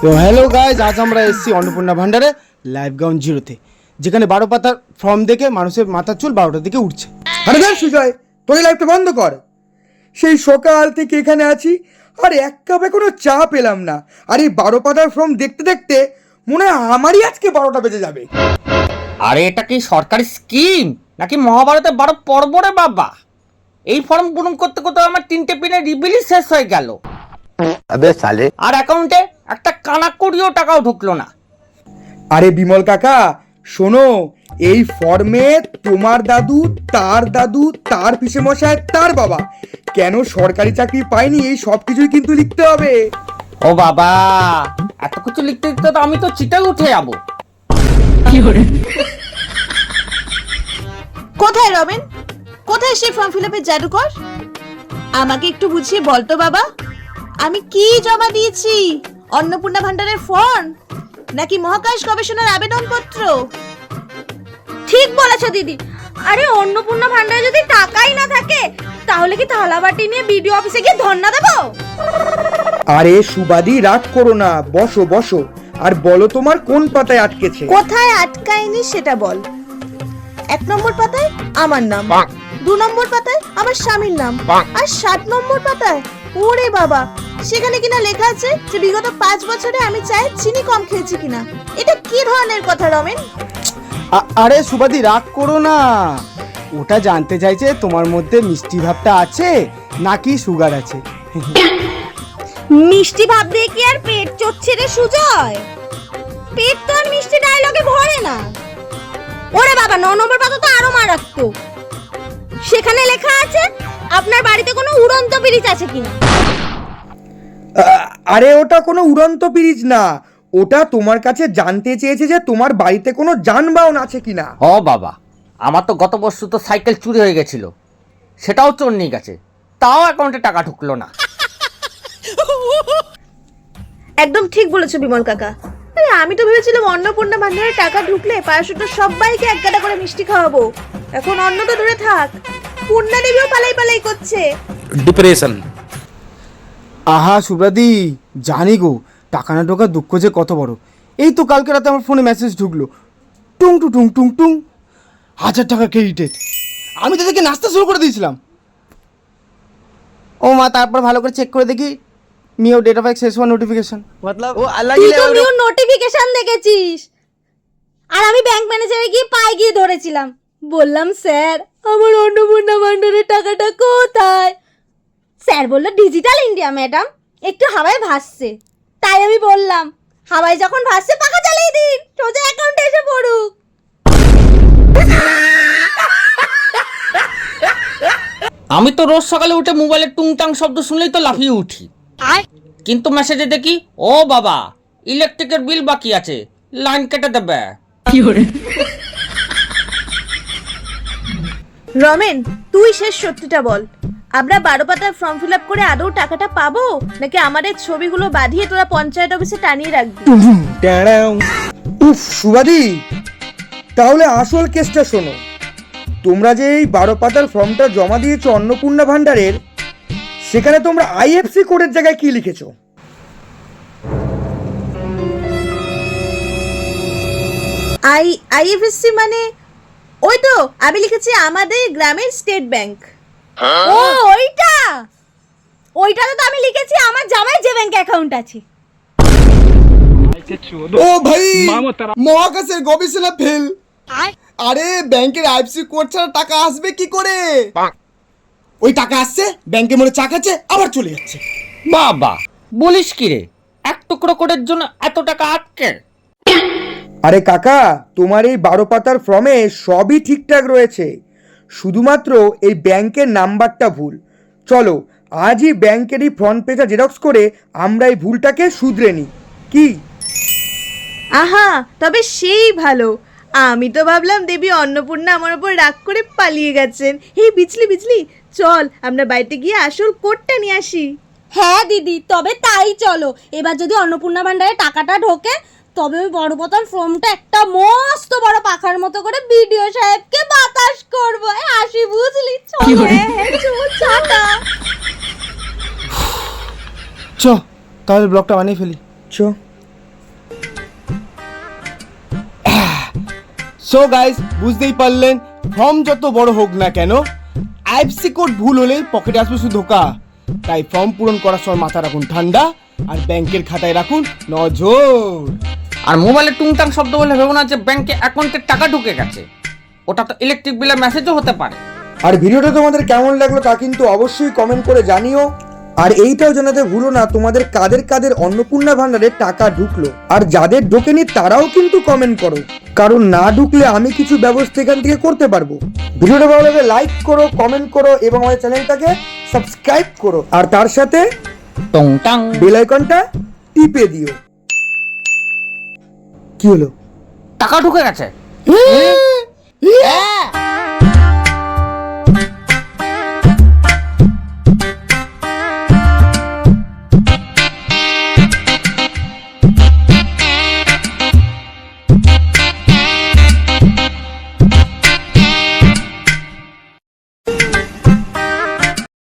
তো hello guys, আজ আমরা এসেছি অন্নপূর্ণা ভান্ডারে লাইভ গ্রাউন্ড জিরোতে, যেখানে 12 পাতার ফর্ম দেখে মানুষের মাথার চুল 12টার দিকে উঠছে। আরে দেখ সুজয়, তোর লাইভটা বন্ধ কর। সেই সকাল থেকে এখানে আছি আর এক কাপে কোনো চা পেলাম না। আর এই 12 পাতার ফর্ম দেখতে দেখতে মনে হয় আমারই আজকে 12টা বেজে যাবে। আরে এটা কি সরকারি স্কিম নাকি মহাভারতের 12 পর্ব রে বাবা? এই ফর্ম পূরণ করতে করতে আমার 3টে পিনের রিবিলই শেষ হয়ে গেল। अबे साले আর অ্যাকাউন্টে একটা কানাকড়িও টাকাও ঢুকলো না। আরে বিমল কাকা শোনো, এই ফর্মে তোমার দাদু, তার পিসেমশাই, তার বাবা কেন সরকারি চাকরি পায়নি এই সব কিছুই কিন্তু লিখতে হবে। ও বাবা, এত কিছু লিখতে লিখতে তো আমি তো চিটাই উঠে যাবো। কোথায় রমেন? কোথায় সেই ফর্ম ফিল-আপের জাদুকর? আমাকে একটু বুঝিয়ে বলতো বাবা, আমি কি জমা দিয়েছি? অন্নপূর্ণা ভান্ডারের ফর্ম নাকি মহাকাশ গবেষণার আবেদনপত্র? ঠিক বলেছো দিদি। আরে অন্নপূর্ণা ভান্ডারে যদি টাকাই না থাকে তাহলে কি থালাবাটি নিয়ে বিডিও অফিসে গিয়ে ধর্ণা দেবো? আরে সুবাদি, রাগ করো না, বসো বসো আর বলো তোমার কোন পাতায় আটকেছে। কোথায় আটকায়নি সেটা বল। 1 নম্বর পাতায় আমার নাম, 2 নম্বর পাতায় আমার স্বামীর নাম, আর 7 নম্বর পাতায় ওরে বাবা সেখানে কিনা লেখা আছে যে বিগত 5 বছরে আমি চায়ে চিনি কম খেয়েছি কিনা। এটা কি ধরনের কথা রমেন? আরে সুবাদি, রাগ করো না। ওটা জানতে চাইছে তোমার মধ্যে মিষ্টি ভাবটা আছে নাকি সুগার আছে। মিষ্টি ভাব দিয়ে কি আর পেট চড়ছে রে সুজয়? পেট তো আর মিষ্টি ডায়লগে ভরে না। ওরে বাবা, 9 নম্বর পাতা তো আরো মারাত্মক। সেখানে লেখা আছে আপনার বাড়িতে কোনো উড়ন্ত পিরিচ আছে কিনা। আরে ওটা কোনো উড়ন্ত পিরিচ না, ওটা তোমার কাছে জানতে চেয়েছে যে তোমার বাড়িতে কোনো যানবাহন আছে কিনা। ও বাবা, আমার তো গত বছর তো সাইকেল চুরি হয়ে গেছিল, সেটাও চোর নিয়ে গেছে, তাও অ্যাকাউন্টে টাকা ঢুকলো না। একদম ঠিক বলেছো বিমল কাকা। আরে আমি তো ভেবেছিলাম অন্নপূর্ণা ভান্ডারে টাকা ঢুকলে পাড়াশুদ্ধ সবাইকে এক গাদা করে মিষ্টি খাওয়াবো। এখন অন্ন তো দূরে থাক, পূর্ণা দেবীও পালাই করছে। डिप्रेशन আহা সুব্রাদি, জানি গো টাকা না ঢোকার দুঃখ যে কত বড়। এই তো কালকে রাতে আমার ফোনে মেসেজ ঢুকলো, টুং টু টুং টুং টুং, 1000 টাকা ক্রেডিটেড। আমি তো দেখে নাস্তা শুরু করে দিয়েছিলাম। ও মা, তারপর ভালো করে চেক করে দেখি মিও ডেটা প্যাক শেষ হওয়ার নোটিফিকেশন। তুই তো নিউ নোটিফিকেশন দেখেছিস, আর আমি ব্যাংক ম্যানেজারে গিয়ে পায়ে গিয়ে ধরেছিলাম, বললাম স্যার আমার অন্নপূর্ণা ভান্ডারের টাকাটা কোথায়? স্যার বলল ডিজিটাল ইন্ডিয়া ম্যাডাম, একটু হাওয়ায় ভাসছে। তাই আমি বললাম হাওয়ায় যখন ভাসছে পাখা চালিয়ে দিন, সোজা অ্যাকাউন্টে এসে পড়ুক। আমি তো রোজ সকালে উঠে মোবাইলের টুংটাং শব্দ শুনলেই তো লাফিয়ে উঠি, কিন্তু মেসেজে দেখি ও বাবা ইলেকট্রিকের বিল বাকি আছে, লাইন কেটে দেবে। রমেন, তুই শেষ সত্যিটা বল। আমরা 12 পাতার ফর্ম ফিল আপ করে আদৌ টাকাটা পাবো নাকি আমাদের ছবিগুলো বাঁধিয়ে তোরা পঞ্চায়েত অফিসে টানিয়ে রাখবি? উফ সুবাদি, তাহলে আসল কেসটা শোনো। তোমরা যে এই 12 পাতার ফর্মটা জমা দিয়েছো অন্নপূর্ণা ভান্ডারের, সেখানে তোমরা আইএফসি কোডের জায়গায় কি লিখেছো? আইএফএসসি মানে ওই তো আমি লিখেছি আমাদের গ্রামের স্টেট ব্যাংক। ও ওইটাতে তো আমি লিখেছি আমার জামাই যে ব্যাংক অ্যাকাউন্ট আছে। ও ভাই, মহাকাশের গবেষণা ফেল। আরে ব্যাংকের আইএফসি কোড ছাড়া টাকা আসবে কি করে? ওই টাকা আসছে, ব্যাংকে মনে চাক আছে, আবার চলে যাচ্ছে। বাবা বলিস কি রে, এক টুকরো কোডের জন্য এত টাকা আটকে? আরে কাকা, তোমার এই 12 পাতার ফর্মে সবই ঠিকঠাক রয়েছে, শুধুমাত্র এই ব্যাংকের নাম্বারটা ভুল। চলো আজই ব্যাংকের এই ফ্রন্ট পেজটা জেরক্স করে আমরা এই ভুলটাকে শুধরে নিই, কি? আহা, তবে সেই ভালো। আমি তো ভাবলাম দেবী অন্নপূর্ণা আমার উপর রাগ করে পালিয়ে গেছেন। এই বিজলি চল আমরা বাড়িতে গিয়ে আসল কোডটা নিয়ে আসি। হ্যাঁ দিদি, তবে তাই চলো। এবার যদি অন্নপূর্ণা ভান্ডারে টাকাটা ঢোকে তবে ওই 12 পাতার ফর্মটা একটা মস্ত বড় পাখার মতো করে বিডিও সাহেবকে বাতাস করবো। আসি বুঝলি? চল টাটা। চ তাহলে ব্লগটা বানিয়ে ফেলি। চ। সো গাইস, বুঝতেই পারলেন, ফর্ম যত বড় হোক না কেন, আইএফসি কোড ভুল হলেই পকেটে আসবে শুধু ধোকা। তাই ফর্ম পূরণ করার সময় মাথা রাখুন ঠান্ডা, আর ব্যাংকের খাতায় রাখুন নজর। আর মোবাইলে টুংটাং শব্দ বলে ভেবো না যে ব্যাংকে অ্যাকাউন্টে টাকা ঢুকে গেছে। ওটা তো ইলেকট্রিক বিলের মেসেজও হতে পারে। আর ভিডিওটা তোমাদের কেমন লাগলো তা কিন্তু অবশ্যই কমেন্ট করে জানিও। আর এইটাও জানাতে ভুলো না তোমাদের কাদের কাদের অন্নপূর্ণা ভান্ডারে টাকা ঢুকলো, আর যাদের ঢোকেনি তারাও কিন্তু কমেন্ট করো, কারণ না ঢুকলে আমি কিছু ব্যবস্থা এখান থেকে করতে পারবো। ভিডিওটা ভালো লাগলে লাইক করো, কমেন্ট করো এবং আমাদের চ্যানেলটাকে সাবস্ক্রাইব করো, আর তার সাথে টুংটাং। বেল আইকনটা টিপে দিও। কি হলো? টাকা ঢুকে গেছে। হ্যাঁ